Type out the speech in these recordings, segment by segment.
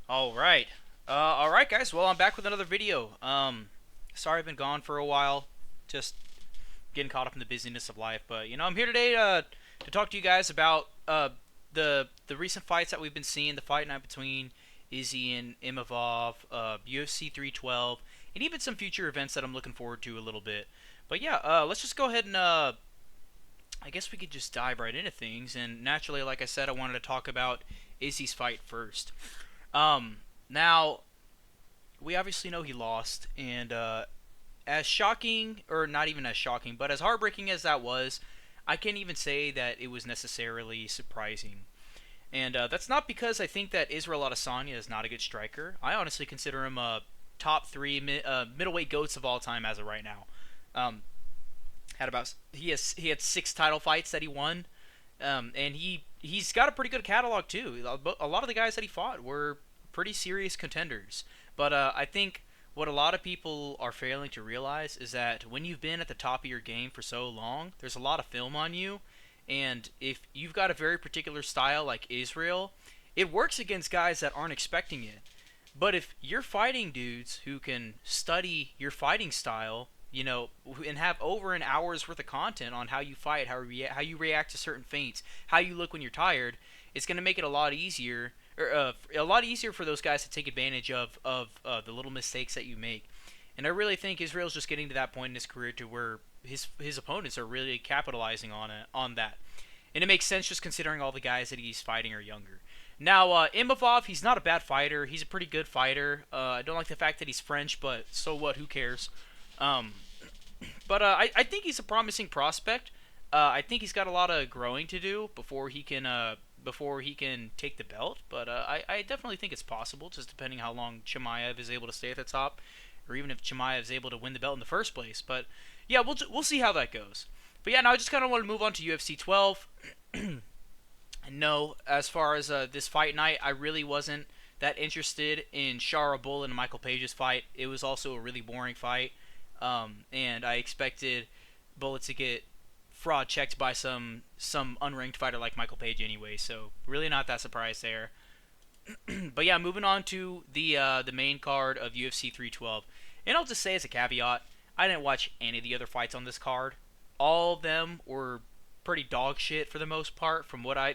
All right, guys. Well, I'm back with another video. Sorry I've been gone for a while, just getting caught up in the busyness of life. But I'm here today to talk to you guys about the recent fights that we've been seeing. The fight night between Izzy and Imavov, UFC 312, and even some future events that I'm looking forward to a little bit. But yeah, let's just go ahead and I guess we could just dive right into things. And naturally, like I said, I wanted to talk about Izzy's fight first. Now we obviously know he lost, and as shocking, or not even as shocking, but as heartbreaking as that was, I can't even say that it was necessarily surprising. And that's not because I think that Israel Adesanya is not a good striker. I honestly consider him a top three middleweight goats of all time as of right now. Um, he had six title fights that he won, and he's got a pretty good catalog too. A lot of the guys that he fought were pretty serious contenders. But I think what a lot of people are failing to realize is that when you've been at the top of your game for so long, there's a lot of film on you, and if you've got a very particular style like Israel, it works against guys that aren't expecting it. But if you're fighting dudes who can study your fighting style, and have over an hour's worth of content on how you fight, how you react to certain feints, how you look when you're tired, it's going to make it a lot easier for those guys to take advantage of the little mistakes that you make. And I really think Israel's just getting to that point in his career to where his opponents are really capitalizing on that. And it makes sense just considering all the guys that he's fighting are younger. Now, Imavov, he's not a bad fighter. He's a pretty good fighter. I don't like the fact that he's French, but so what? Who cares? Um, but I think he's a promising prospect. I think he's got a lot of growing to do before he can take the belt. But I definitely think it's possible, just depending how long Chimaev is able to stay at the top, or even if Chimaev is able to win the belt in the first place. But yeah, we'll see how that goes. But yeah, now I just kind of want to move on to UFC 12. No, as far as this fight night, I really wasn't that interested in Shara Bull and Michael Page's fight. It was also a really boring fight, and I expected Bullet to get fraud checked by some unranked fighter like Michael Page anyway. So really not that surprised there. But yeah, moving on to the main card of UFC 312, and I'll just say as a caveat, I didn't watch any of the other fights on this card. All of them were pretty dog shit for the most part. From what I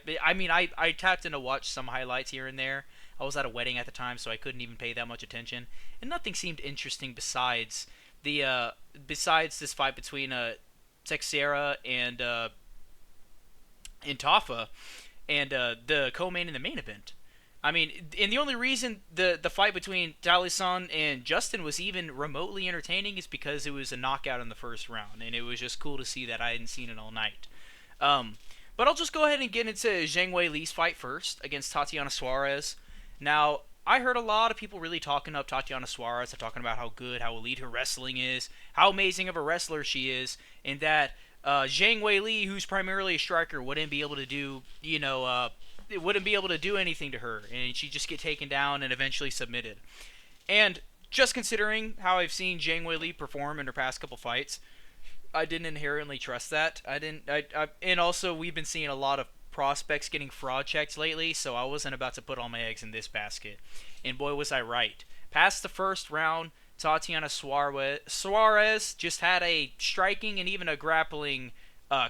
tapped in to watch some highlights here and there. I was at a wedding at the time, so I couldn't even pay that much attention, and nothing seemed interesting besides this fight between Texera and Tafa, and the co-main in the main event. I mean, and the only reason the fight between Dalisan and Justin was even remotely entertaining is because it was a knockout in the first round, and it was just cool to see that. I hadn't seen it all night. Um, but I'll just go ahead and get into Zhang Wei Li's fight first against Tatiana Suarez. Now, I heard a lot of people really talking up Tatiana Suarez, talking about how good, how elite her wrestling is, how amazing of a wrestler she is, and that Zhang Wei Li, who's primarily a striker, wouldn't be able to do, it wouldn't be able to do anything to her, and she'd just get taken down and eventually submitted. And just considering how I've seen Zhang Wei Li perform in her past couple fights, I didn't inherently trust that. I didn't. And also we've been seeing a lot of prospects getting fraud checked lately, so I wasn't about to put all my eggs in this basket. And boy, was I right. Past the first round, Tatiana Suarez just had a striking and even a grappling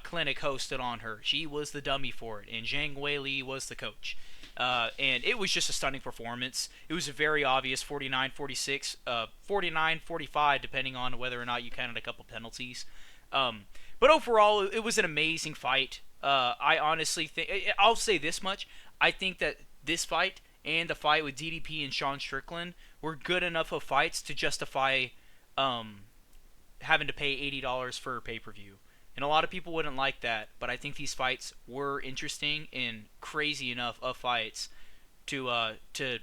clinic hosted on her. She was the dummy for it, and Zhang Weili was the coach. And it was just a stunning performance. It was a very obvious 49-46, 49-45, depending on whether or not you counted a couple penalties. But overall, it was an amazing fight. I honestly think, I'll say this much: I think that this fight and the fight with DDP and Sean Strickland were good enough of fights to justify um, having to pay $80 for a pay per view. And a lot of people wouldn't like that, but I think these fights were interesting and crazy enough of fights to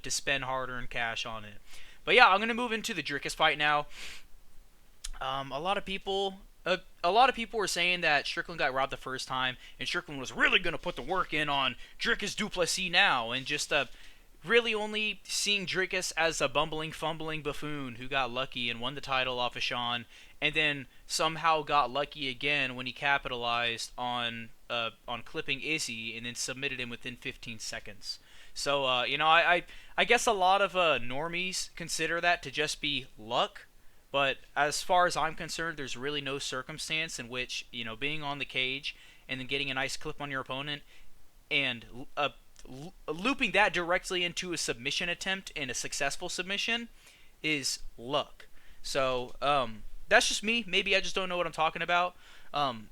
spend hard-earned cash on it. But yeah, I'm gonna move into the Dricus fight now. A lot of people were saying that Strickland got robbed the first time, and Strickland was really gonna put the work in on Dricus du Plessis now, and just really only seeing Dricus as a bumbling, fumbling buffoon who got lucky and won the title off of Sean, and then somehow got lucky again when he capitalized on clipping Izzy and then submitted him within 15 seconds. So I guess a lot of normies consider that to just be luck. But as far as I'm concerned, there's really no circumstance in which being on the cage and then getting a nice clip on your opponent and looping that directly into a submission attempt and a successful submission is luck. So that's just me. Maybe I just don't know what I'm talking about. Um,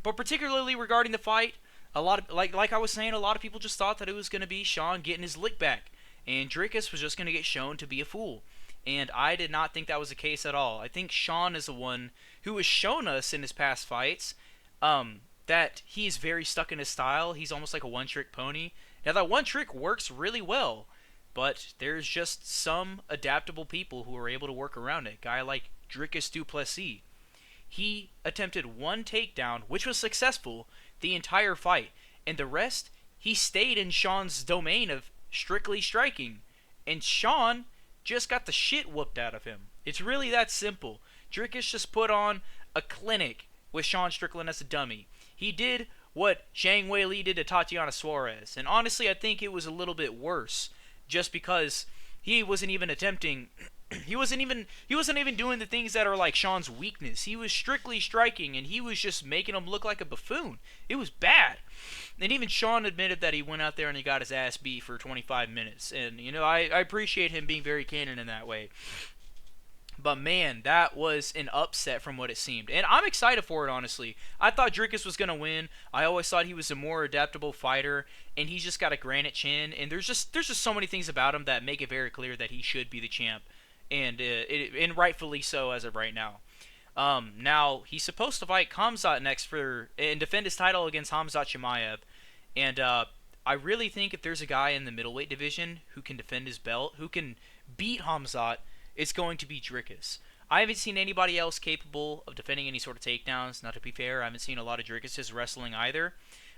but particularly regarding the fight, a lot of like I was saying, a lot of people just thought that it was going to be Sean getting his lick back, and Dricus was just going to get shown to be a fool. And I did not think that was the case at all. I think Sean is the one who has shown us in his past fights that he's very stuck in his style. He's almost like a one-trick pony. Now that one trick works really well, but there's just some adaptable people who are able to work around it. Guy like Dricus du Plessis. He attempted one takedown, which was successful the entire fight, and the rest, he stayed in Sean's domain of strictly striking. And Sean just got the shit whooped out of him. It's really that simple. Dricus just put on a clinic with Sean Strickland as a dummy. He did what Zhang Weili did to Tatiana Suarez, and honestly, I think it was a little bit worse, just because he wasn't even attempting. He wasn't even doing the things that are like Sean's weakness. He was strictly striking, and he was just making him look like a buffoon. It was bad. And even Sean admitted that he went out there and he got his ass beat for 25 minutes. And I appreciate him being very candid in that way. But man, that was an upset from what it seemed. And I'm excited for it, honestly. I thought Dricus was going to win. I always thought he was a more adaptable fighter, and he's just got a granite chin. And there's just so many things about him that make it very clear that he should be the champ. And rightfully so as of right now. Now, he's supposed to fight Khamzat next and defend his title against Khamzat Chimaev. And I really think if there's a guy in the middleweight division who can defend his belt, who can beat Khamzat, it's going to be Dricus. I haven't seen anybody else capable of defending any sort of takedowns. Not to be fair, I haven't seen a lot of Dricus' wrestling either.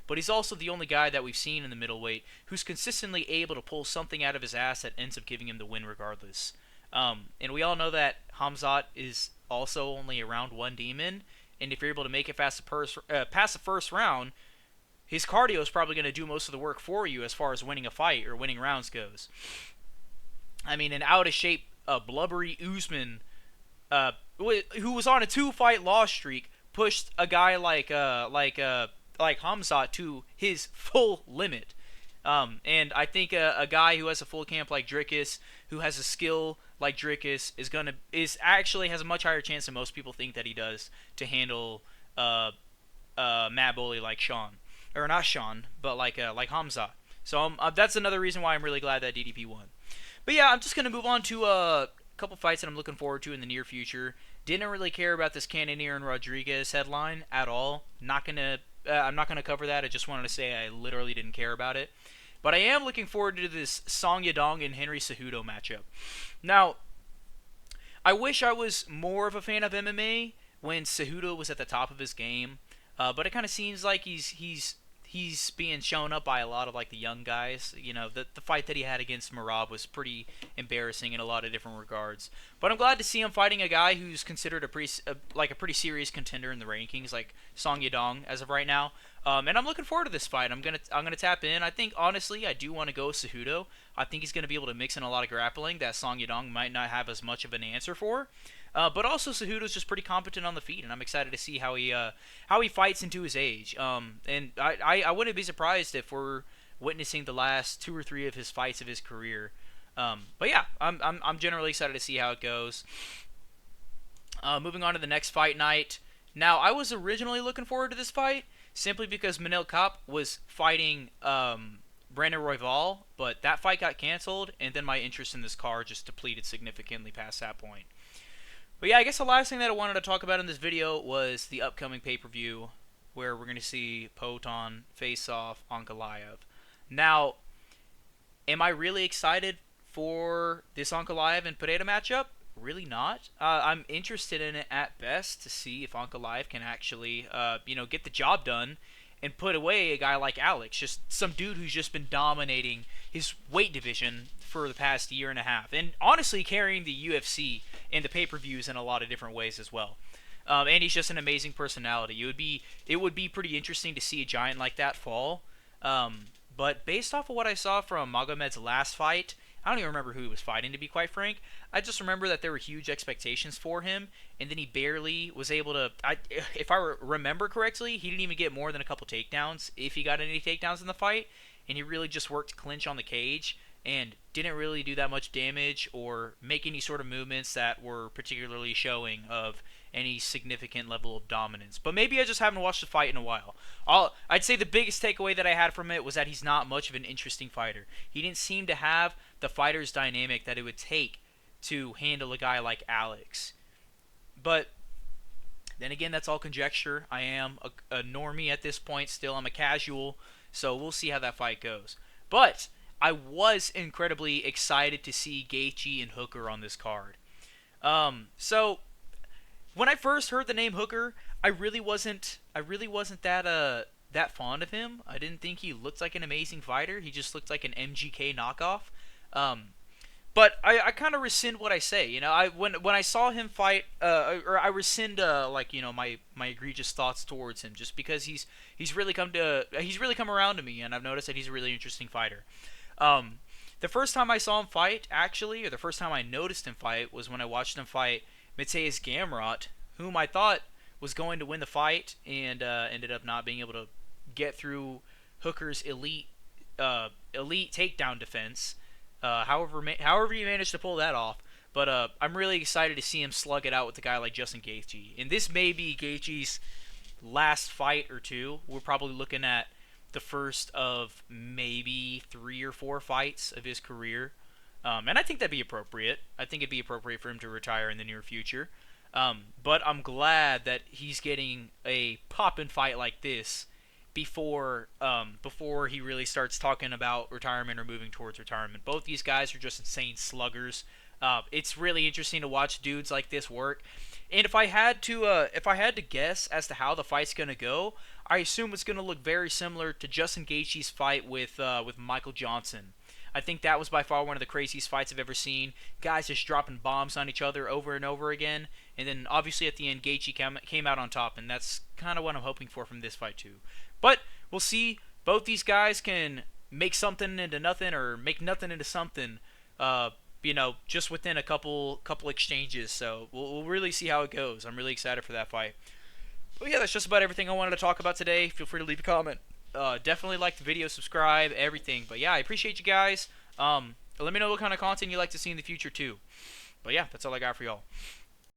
But he's also the only guy that we've seen in the middleweight who's consistently able to pull something out of his ass that ends up giving him the win regardless. And we all know that Khamzat is also only a round one demon, and if you're able to make it past the first round, his cardio is probably going to do most of the work for you as far as winning a fight or winning rounds goes. I mean, an out-of-shape, blubbery Usman, who was on a 2-fight loss streak, pushed a guy like Khamzat to his full limit. And I think a guy who has a full camp like Dricus, who has a skill like Dricus, actually has a much higher chance than most people think that he does to handle Matt Boley like Sean, or not Sean, but like Khamzat. So that's another reason why I'm really glad that DDP won. But yeah, I'm just gonna move on to a couple fights that I'm looking forward to in the near future. Didn't really care about this Cannonier and Rodriguez headline at all. I'm not gonna cover that. I just wanted to say I literally didn't care about it. But I am looking forward to this Song Yadong and Henry Cejudo matchup. Now, I wish I was more of a fan of MMA when Cejudo was at the top of his game, but it kind of seems like he's being shown up by a lot of like the young guys. The fight that he had against Merab was pretty embarrassing in a lot of different regards. But I'm glad to see him fighting a guy who's considered a pretty serious contender in the rankings, like Song Yadong as of right now. And I'm looking forward to this fight. I'm gonna tap in. I think honestly, I do want to go with Cejudo. I think he's gonna be able to mix in a lot of grappling that Song Yadong might not have as much of an answer for. But also Cejudo's just pretty competent on the feet, and I'm excited to see how he fights into his age. And I wouldn't be surprised if we're witnessing the last 2 or 3 of his fights of his career. But yeah, I'm generally excited to see how it goes. Moving on to the next fight night. Now, I was originally looking forward to this fight simply because Manel Kape was fighting Brandon Royval, but that fight got canceled, and then my interest in this card just depleted significantly past that point. But yeah, I guess the last thing that I wanted to talk about in this video was the upcoming pay-per-view, where we're going to see Poatan face off Ankalaev. Now, am I really excited for this Ankalaev and Pereira matchup? Really not. I'm interested in it at best to see if Ankalaev can actually, get the job done and put away a guy like Alex, just some dude who's just been dominating his weight division for the past year and a half, and honestly carrying the UFC and the pay-per-views in a lot of different ways as well. And he's just an amazing personality. It would be pretty interesting to see a giant like that fall. But based off of what I saw from Magomed's last fight, I don't even remember who he was fighting, to be quite frank. I just remember that there were huge expectations for him, and then he barely was able to. If I remember correctly, he didn't even get more than a couple takedowns, if he got any takedowns in the fight, and he really just worked clinch on the cage and didn't really do that much damage or make any sort of movements that were particularly showing of any significant level of dominance. But maybe I just haven't watched the fight in a while. I'd say the biggest takeaway that I had from it was that he's not much of an interesting fighter. He didn't seem to have the fighter's dynamic that it would take to handle a guy like Alex. But then again, that's all conjecture. I am a normie at this point still. I'm a casual, so we'll see how that fight goes. But I was incredibly excited to see Gaethje and Hooker on this card. So when I first heard the name Hooker, I really wasn't that fond of him. I didn't think he looked like an amazing fighter. He just looked like an MGK knockoff. Um, but I kind of rescind what I say. When I saw him fight, or I rescind my egregious thoughts towards him, just because he's really come around to me, and I've noticed that he's a really interesting fighter. Um, the first time I saw him fight, actually, or the first time I noticed him fight, was when I watched him fight Mateusz Gamrot, whom I thought was going to win the fight, and ended up not being able to get through Hooker's elite takedown defense. However he managed to pull that off. But I'm really excited to see him slug it out with a guy like Justin Gaethje. And this may be Gaethje's last fight or two. We're probably looking at the first of maybe 3 or 4 fights of his career. And I think that'd be appropriate. I think it'd be appropriate for him to retire in the near future. But I'm glad that he's getting a poppin' fight like this before he really starts talking about retirement or moving towards retirement. Both these guys are just insane sluggers. It's really interesting to watch dudes like this work. And if I had to guess as to how the fight's gonna go, I assume it's gonna look very similar to Justin Gaethje's fight with Michael Johnson. I think that was by far one of the craziest fights I've ever seen. Guys just dropping bombs on each other over and over again. And then obviously at the end, Gaethje came out on top, and that's kind of what I'm hoping for from this fight too. But we'll see. Both these guys can make something into nothing or make nothing into something. Just within a couple exchanges. So we'll really see how it goes. I'm really excited for that fight. But yeah, that's just about everything I wanted to talk about today. Feel free to leave a comment. Definitely like the video, subscribe, everything. But yeah, I appreciate you guys. Let me know what kind of content you like to see in the future too. But yeah, that's all I got for y'all.